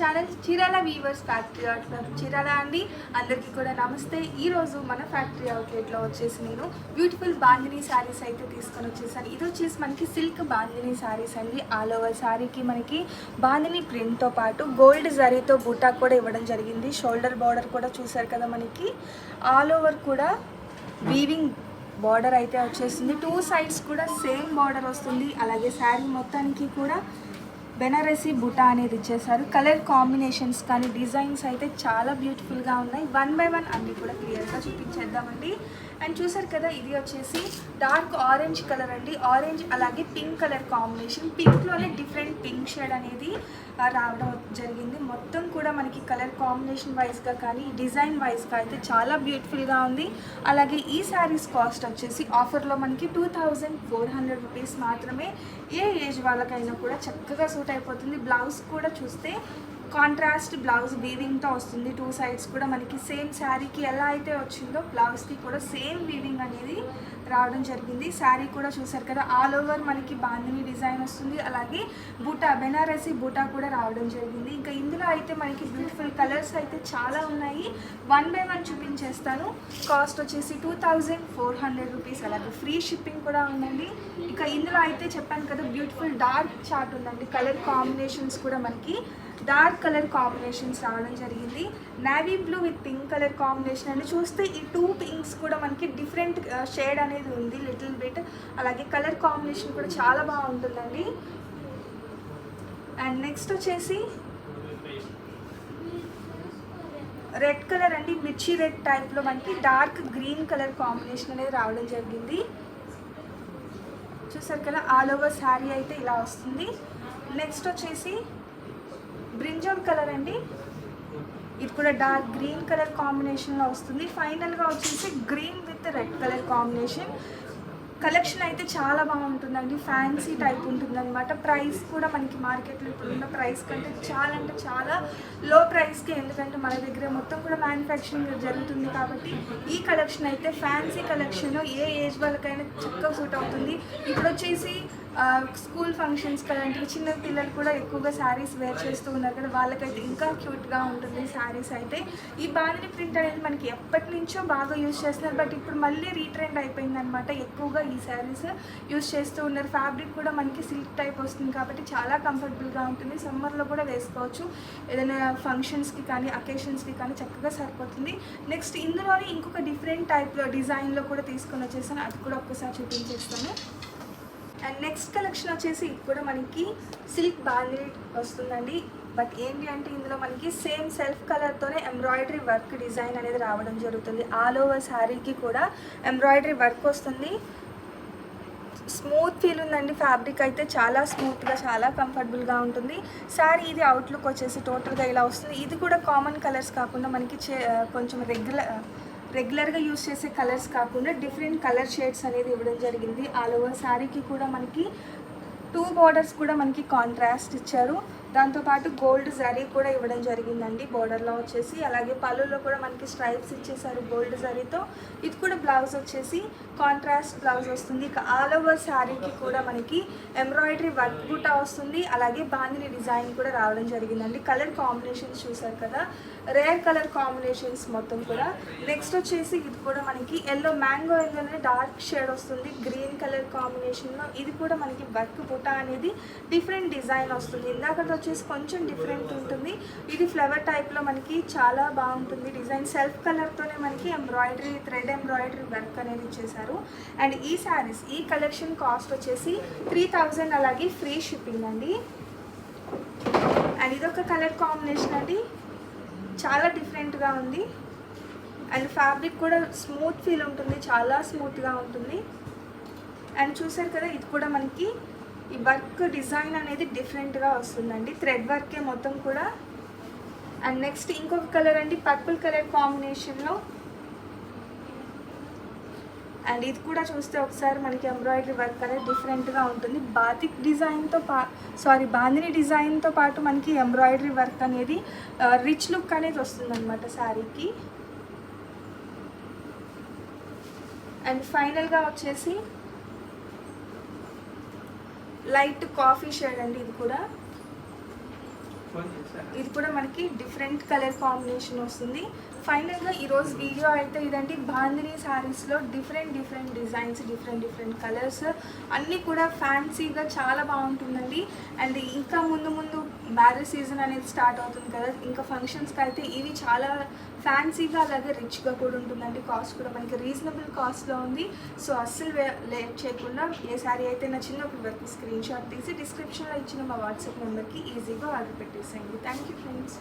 Channel Chirala weavers factory outlet Chirala అండి. అందరికీ కూడా నమస్తే. ఈరోజు మన ఫ్యాక్టరీ అవుట్లెట్లో వచ్చేసి నేను బ్యూటిఫుల్ బాందినీ శారీస్ అయితే తీసుకొని వచ్చేసాను. ఇది వచ్చేసి మనకి సిల్క్ బాందినీ శారీస్ అండి. ఆల్ ఓవర్ శారీకి మనకి బాందినీ ప్రింట్తో పాటు గోల్డ్ జరీతో బూటా కూడా ఇవ్వడం జరిగింది. షోల్డర్ బార్డర్ కూడా చూసారు కదా, మనకి ఆల్ ఓవర్ కూడా వీవింగ్ బార్డర్ అయితే వచ్చేస్తుంది. టూ సైడ్స్ కూడా సేమ్ బార్డర్ వస్తుంది. అలాగే శారీ మొత్తానికి కూడా బెనారసీ బుటా అనేది ఇచ్చేసారు. కలర్ కాంబినేషన్స్ కానీ డిజైన్స్ అయితే చాలా బ్యూటిఫుల్గా ఉన్నాయి. వన్ బై వన్ అన్నీ కూడా క్లియర్గా చూపించేద్దామండి. అండ్ చూసారు కదా, ఇది వచ్చేసి డార్క్ ఆరెంజ్ కలర్ అండి. ఆరెంజ్ అలాగే పింక్ కలర్ కాంబినేషన్. పింక్లోనే డిఫరెంట్ పింక్ షేడ్ అనేది రావడం జరిగింది. మొత్తం కూడా మనకి కలర్ కాంబినేషన్ వైజ్గా కానీ డిజైన్ వైజ్గా అయితే చాలా బ్యూటిఫుల్గా ఉంది. అలాగే ఈ శారీస్ కాస్ట్ వచ్చేసి ఆఫర్లో మనకి 2400 రూపీస్ మాత్రమే. ఏ ఏజ్ వాళ్ళకైనా కూడా చక్కగా సూట్ అయిపోతుంది. బ్లౌజ్ కూడా చూస్తే కాంట్రాస్ట్ బ్లౌజ్ వీవింగ్తో వస్తుంది. టూ సైడ్స్ కూడా మనకి సేమ్ శారీకి ఎలా అయితే వచ్చిందో బ్లౌజ్కి కూడా సేమ్ వీవింగ్ అనేది రావడం జరిగింది. శారీ కూడా చూసారు కదా, ఆల్ ఓవర్ మనకి బాందినీ డిజైన్ వస్తుంది. అలాగే బూటా బెనారసీ బూటా కూడా రావడం జరిగింది. ఇంకా ఇందులో అయితే మనకి బ్యూటిఫుల్ కలర్స్ అయితే చాలా ఉన్నాయి. వన్ బై వన్ చూపించేస్తాను. కాస్ట్ వచ్చేసి 2400 రూపీస్. అలాగే ఫ్రీ షిప్పింగ్ కూడా ఉందండి. ఇక ఇందులో అయితే చెప్పాను కదా, బ్యూటిఫుల్ డార్క్ చార్ట్ ఉందండి. కలర్ కాంబినేషన్స్ కూడా మనకి డార్క్ కలర్ కాంబినేషన్స్ రావడం జరిగింది. Navy blue with pink colour combination అని చూస్తే ఈ టూ పింక్స్ కూడా మనకి డిఫరెంట్ షేడ్ అనేది ఉంది లిటిల్ బిట్. అలాగే కలర్ కాంబినేషన్ కూడా చాలా బాగుంటుందండి. అండ్ నెక్స్ట్ వచ్చేసి రెడ్ కలర్ అండి. మిర్చి రెడ్ టైప్లో మనకి డార్క్ గ్రీన్ కలర్ కాంబినేషన్ అనేది రావడం జరిగింది. చూసారు కదా, ఆల్ ఓవర్ శారీ అయితే ఇలా వస్తుంది. నెక్స్ట్ వచ్చేసి బ్రింజాల్ కలర్ అండి. ఇది కూడా డార్క్ గ్రీన్ కలర్ కాంబినేషన్లో వస్తుంది. ఫైనల్గా వచ్చేసి green with red colour combination. Collection అయితే చాలా బాగుంటుందండి. ఫ్యాన్సీ టైప్ ఉంటుందన్నమాట. ప్రైస్ కూడా మనకి మార్కెట్లో ఇప్పుడున్న ప్రైస్ కంటే చాలా అంటే చాలా లో ప్రైస్కి, ఎందుకంటే మన దగ్గర మొత్తం కూడా మ్యానుఫ్యాక్చరింగ్ జరుగుతుంది కాబట్టి ఈ కలెక్షన్ అయితే ఫ్యాన్సీ కలెక్షన్. ఏ ఏజ్ వాళ్ళకైనా చక్కగా సూట్ అవుతుంది. ఇప్పుడు వచ్చేసి స్కూల్ ఫంక్షన్స్ కలాంటివి చిన్న పిల్లలు కూడా ఎక్కువగా శారీస్ వేర్ చేస్తూ ఉన్నారు కదా, వాళ్ళకైతే ఇంకా క్యూట్గా ఉంటుంది శారీస్ అయితే. ఈ బాందినీ ప్రింట్ అనేది మనకి ఎప్పటి నుంచో బాగా యూజ్ చేస్తున్నారు, బట్ ఇప్పుడు మళ్ళీ రీట్రెండ్ అయిపోయిందనమాట. ఎక్కువగా ఈ శారీస్ యూజ్ చేస్తూ ఉన్నారు. ఫ్యాబ్రిక్ కూడా మనకి సిల్క్ టైప్ వస్తుంది కాబట్టి చాలా కంఫర్టబుల్గా ఉంటుంది. సమ్మర్లో కూడా వేసుకోవచ్చు. ఏదైనా ఫంక్షన్స్కి కానీ అకేషన్స్కి కానీ చక్కగా సరిపోతుంది. నెక్స్ట్ ఇందులోనే ఇంకొక డిఫరెంట్ టైప్లో డిజైన్లో కూడా తీసుకొని వచ్చేసాను. అది కూడా ఒక్కసారి చూపించేస్తాను. అండ్ నెక్స్ట్ కలెక్షన్ వచ్చేసి ఇది కూడా మనకి సిల్క్ బాందినీ వస్తుందండి. బట్ ఏంటి అంటే ఇందులో మనకి సేమ్ సెల్ఫ్ కలర్తోనే ఎంబ్రాయిడరీ వర్క్ డిజైన్ అనేది రావడం జరుగుతుంది. ఆల్ ఓవర్ శారీకి కూడా ఎంబ్రాయిడరీ వర్క్ వస్తుంది. స్మూత్ ఫీల్ ఉందండి. ఫ్యాబ్రిక్ అయితే చాలా స్మూత్గా చాలా కంఫర్టబుల్గా ఉంటుంది. శారీ ఇది అవుట్లుక్ వచ్చేసి టోటల్గా ఇలా వస్తుంది. ఇది కూడా కామన్ కలర్స్ కాకుండా మనకి కొంచెం రెగ్యులర్గా యూస్ చేసే కలర్స్ కాకుండా డిఫరెంట్ కలర్ షేడ్స్ అనేది ఇవ్వడం జరిగింది. ఆల్ ఓవర్ శారీకి కూడా మనకి టూ బార్డర్స్ కూడా మనకి కాంట్రాస్ట్ ఇచ్చారు. దాంతోపాటు గోల్డ్ జరీ కూడా ఇవ్వడం జరిగిందండి బోర్డర్లో వచ్చేసి. అలాగే పళ్ళులో కూడా మనకి స్ట్రైప్స్ ఇచ్చేసారు గోల్డ్ జరీతో. ఇది కూడా బ్లౌజ్ వచ్చేసి కాంట్రాస్ట్ బ్లౌజ్ వస్తుంది. ఇక ఆల్ ఓవర్ శారీకి కూడా మనకి ఎంబ్రాయిడరీ వర్క్ బూటా వస్తుంది. అలాగే బాందినీ డిజైన్ కూడా రావడం జరిగిందండి. కలర్ కాంబినేషన్స్ చూసారు కదా, రేర్ కలర్ కాంబినేషన్స్ మొత్తం కూడా. నెక్స్ట్ వచ్చేసి ఇది కూడా మనకి ఎల్లో మ్యాంగో ఎల్లోనే డార్క్ షేడ్ వస్తుంది గ్రీన్ కలర్ కాంబినేషన్లో. ఇది కూడా మనకి వర్క్ బూటా అనేది డిఫరెంట్ డిజైన్ వస్తుంది. ఇందాక వచ్చేసి కొంచెం డిఫరెంట్ ఉంటుంది. ఇది ఫ్లవర్ టైప్లో మనకి చాలా బాగుంటుంది డిజైన్. సెల్ఫ్ కలర్తోనే మనకి ఎంబ్రాయిడరీ థ్రెడ్ ఎంబ్రాయిడరీ వర్క్ అనేది ఇచ్చేసారు. అండ్ ఈ శారీస్ ఈ కలెక్షన్ కాస్ట్ వచ్చేసి 3000. అలాగే ఫ్రీ షిప్పింగ్ అండి. అండ్ ఇదొక కలర్ కాంబినేషన్ అండి, చాలా డిఫరెంట్గా ఉంది. అండ్ ఫ్యాబ్రిక్ కూడా స్మూత్ ఫీల్ ఉంటుంది, చాలా స్మూత్గా ఉంటుంది. అండ్ చూసారు కదా, ఇది కూడా మనకి ఈ వర్క్ డిజైన్ అనేది డిఫరెంట్గా వస్తుందండి. థ్రెడ్ వర్కే మొత్తం కూడా. అండ్ నెక్స్ట్ ఇంకొక కలర్ అండి, పర్పుల్ కలర్ కాంబినేషన్లో. అండ్ ఇది కూడా చూస్తే ఒకసారి మనకి ఎంబ్రాయిడరీ వర్క్ అనేది డిఫరెంట్గా ఉంటుంది. బాతిక్ డిజైన్తో బాందినీ డిజైన్తో పాటు మనకి ఎంబ్రాయిడరీ వర్క్ అనేది రిచ్ లుక్ అనేది వస్తుందన్నమాట శారీకి. అండ్ ఫైనల్గా వచ్చేసి లైట్ కాఫీ షేడ్ అండి. ఇది కూడా ఇది కూడా మనకి డిఫరెంట్ కలర్ కాంబినేషన్ వస్తుంది. ఫైనల్గా ఈరోజు వీడియో అయితే ఇదండి. బాందినీ శారీస్లో డిఫరెంట్ డిజైన్స్, డిఫరెంట్ కలర్స్ అన్నీ కూడా ఫ్యాన్సీగా చాలా బాగుంటుందండి. అండ్ ఇంకా ముందు మ్యారేజ్ సీజన్ అనేది స్టార్ట్ అవుతుంది కదా, ఇంకా ఫంక్షన్స్కి అయితే ఇవి చాలా ఫ్యాన్సీగా అలాగే రిచ్గా కూడా ఉంటుందండి. కాస్ట్ కూడా మనకి రీజనబుల్ కాస్ట్లో ఉంది. సో అస్సలు లేట్ చేయకుండా ఏ శారీ అయితే నచ్చిందో ఒక వరకు స్క్రీన్ షాట్ తీసి డిస్క్రిప్షన్లో ఇచ్చిన మా వాట్సాప్ నెంబర్కి ఈజీగా ఆర్డర్ పెట్టేసేయండి. Thank you friends.